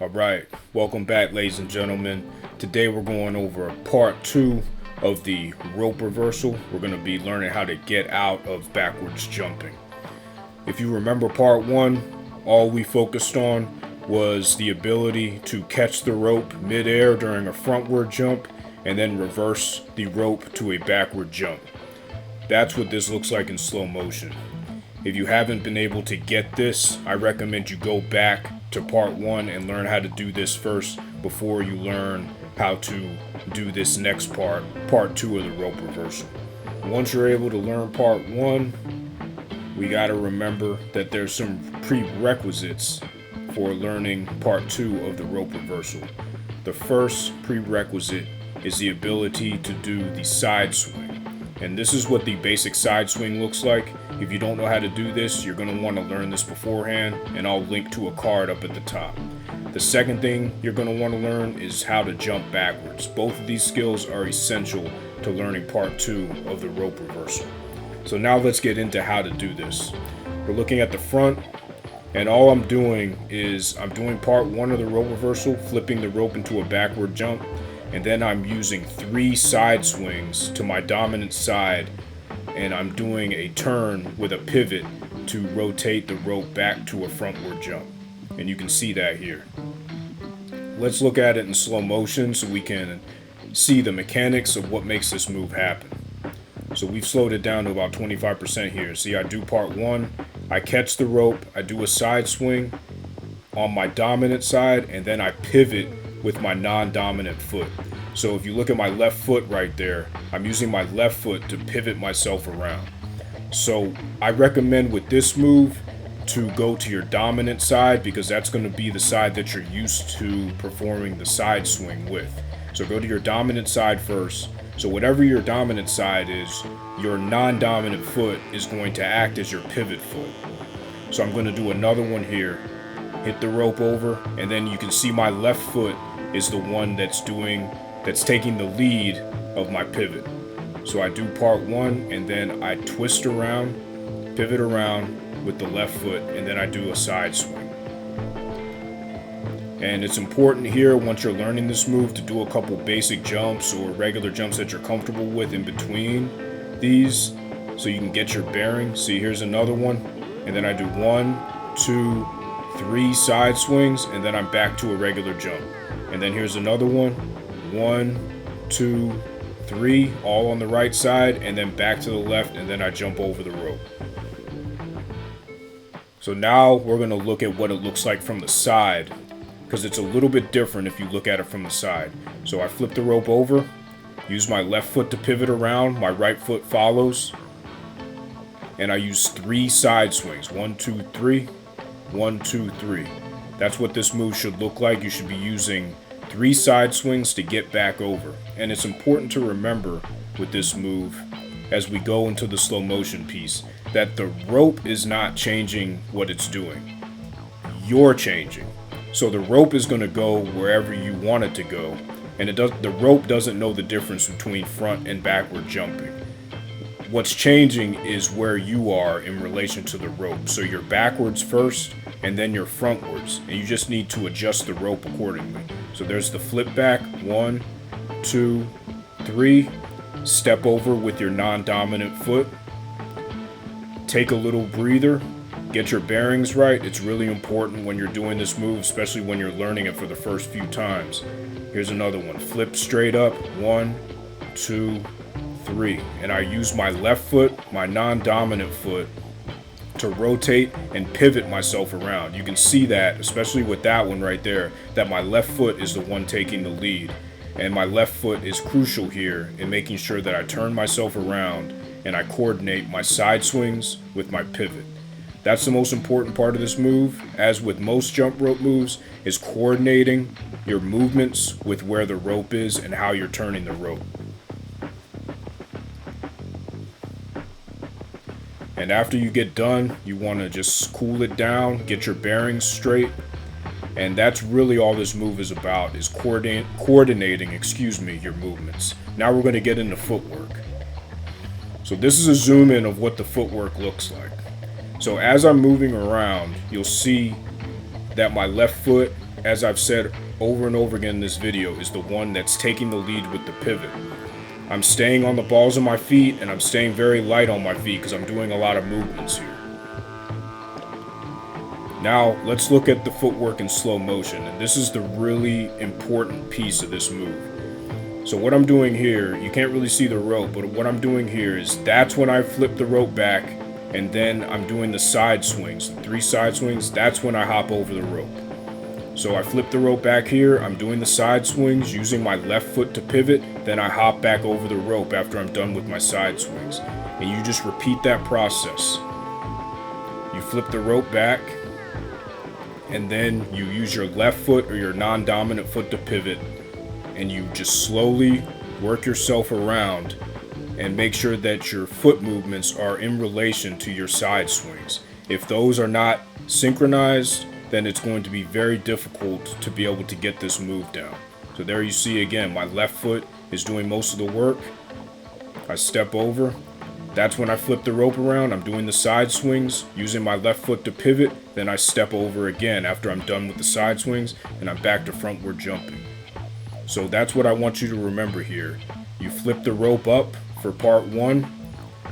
All right, welcome back, ladies and gentlemen. Today we're going over part 2 of the rope reversal. We're going to be learning how to get out of backwards jumping. If you remember part 1, all we focused on was the ability to catch the rope mid-air during a frontward jump and then reverse the rope to a backward jump. That's what this looks like in slow motion. If you haven't been able to get this, I recommend you go back to part 1 and learn how to do this first before you learn how to do this next part 2 of the rope reversal. Once you're able to learn part 1, we got to remember that there's some prerequisites for learning part 2 of the rope reversal. The first prerequisite is the ability to do the side swing. And this is what the basic side swing looks like. If you don't know how to do this, you're going to want to learn this beforehand, and I'll link to a card up at the top. The second thing you're going to want to learn is how to jump backwards. Both of these skills are essential to learning part 2 of the rope reversal. So now let's get into how to do this. We're looking at the front, and all I'm doing is I'm doing part 1 of the rope reversal, flipping the rope into a backward jump, and then I'm using 3 side swings to my dominant side, and I'm doing a turn with a pivot to rotate the rope back to a frontward jump. And you can see that here. Let's look at it in slow motion so we can see the mechanics of what makes this move happen. So we've slowed it down to about 25% here. See, I do part 1, I catch the rope, I do a side swing on my dominant side, and then I pivot with my non-dominant foot. So if you look at my left foot right there, I'm using my left foot to pivot myself around. So I recommend with this move to go to your dominant side, because that's going to be the side that you're used to performing the side swing with. So go to your dominant side first. So whatever your dominant side is, your non-dominant foot is going to act as your pivot foot. So I'm going to do another one here. Hit the rope over, and then you can see my left foot is the one that's taking the lead of my pivot. So I do part 1, and then I twist around, pivot around with the left foot, and then I do a side swing. And it's important here, once you're learning this move, to do a couple basic jumps or regular jumps that you're comfortable with in between these, so you can get your bearings. See, here's another one, and then I do 1, 2, 3 side swings, and then I'm back to a regular jump. And then here's another one, 1, 2, 3, all on the right side, and then back to the left, and then I jump over the rope. So now we're going to look at what it looks like from the side, because it's a little bit different if you look at it from the side. So I flip the rope over, use my left foot to pivot around, my right foot follows, and I use 3 side swings, 1, 2, 3, 1, 2, 3. That's what this move should look like. You should be using 3 side swings to get back over. And it's important to remember with this move, as we go into the slow motion piece, that the rope is not changing what it's doing. You're changing. So the rope is going to go wherever you want it to go, and the rope doesn't know the difference between front and backward jumping. What's changing is where you are in relation to the rope. So you're backwards first, and then you're frontwards, and you just need to adjust the rope accordingly. So there's the flip back, 1, 2, 3, step over with your non-dominant foot, take a little breather, get your bearings right. It's really important when you're doing this move, especially when you're learning it for the first few times. Here's another one, flip straight up, 1, 2, 3, and I use my left foot, my non-dominant foot, to rotate and pivot myself around. You can see that, especially with that one right there, that my left foot is the one taking the lead. And my left foot is crucial here in making sure that I turn myself around and I coordinate my side swings with my pivot. That's the most important part of this move, as with most jump rope moves, is coordinating your movements with where the rope is and how you're turning the rope. And after you get done, you want to just cool it down, get your bearings straight. And that's really all this move is about, is coordinating your movements. Now we're going to get into footwork. So this is a zoom in of what the footwork looks like. So as I'm moving around, you'll see that my left foot as I've said over and over again in this video, is the one that's taking the lead with the pivot. I'm staying on the balls of my feet, and I'm staying very light on my feet because I'm doing a lot of movements here. Now, let's look at the footwork in slow motion, and this is the really important piece of this move. So what I'm doing here, you can't really see the rope, but what I'm doing here is that's when I flip the rope back, and then I'm doing the side swings, the 3 side swings. That's when I hop over the rope. So I flip the rope back here, I'm doing the side swings using my left foot to pivot, then I hop back over the rope after I'm done with my side swings. And you just repeat that process. You flip the rope back, and then you use your left foot or your non-dominant foot to pivot, and you just slowly work yourself around and make sure that your foot movements are in relation to your side swings. If those are not synchronized, then it's going to be very difficult to be able to get this move down. So there you see again, my left foot is doing most of the work. I step over. That's when I flip the rope around. I'm doing the side swings using my left foot to pivot. Then I step over again after I'm done with the side swings, and I'm back to frontward jumping. So that's what I want you to remember here. You flip the rope up for part 1,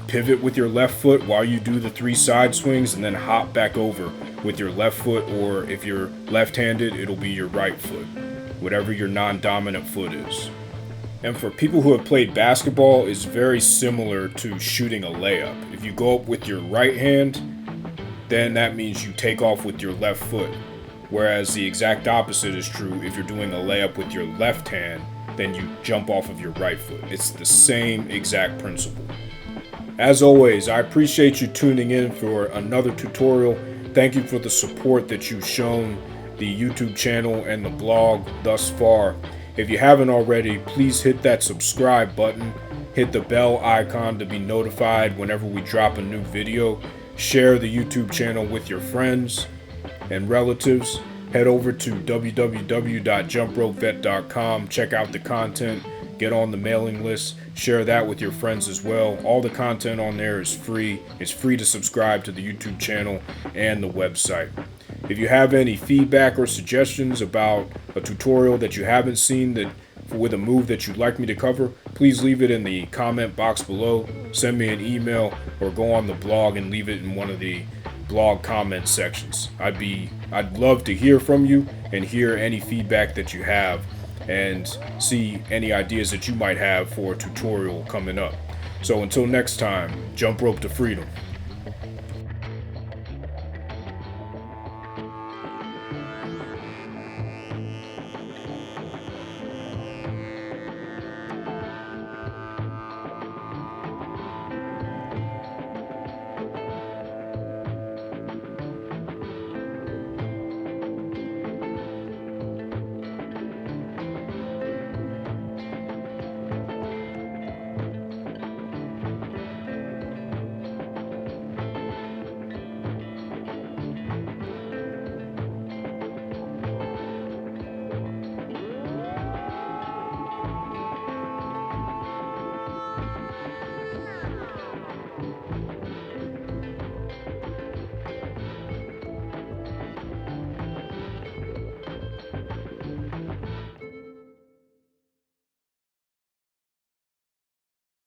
pivot with your left foot while you do the 3 side swings, and then hop back over with your left foot, or if you're left-handed, it'll be your right foot, whatever your non-dominant foot is. And for people who have played basketball, it's very similar to shooting a layup. If you go up with your right hand, then that means you take off with your left foot. Whereas the exact opposite is true if you're doing a layup with your left hand, then you jump off of your right foot. It's the same exact principle. As always, I appreciate you tuning in for another tutorial. Thank you for the support that you've shown the YouTube channel and the blog thus far. If you haven't already, please hit that subscribe button, hit the bell icon to be notified whenever we drop a new video, share the YouTube channel with your friends and relatives, head over to www.jumpropevet.com, check out the content, get on the mailing list, share that with your friends as well. All the content on there is free. It's free to subscribe to the YouTube channel and the website. If you have any feedback or suggestions about a tutorial that you haven't seen with a move that you'd like me to cover, please leave it in the comment box below, send me an email, or go on the blog and leave it in one of the blog comment sections. I'd love to hear from you and hear any feedback that you have and see any ideas that you might have for a tutorial coming up. So until next time, jump rope to freedom.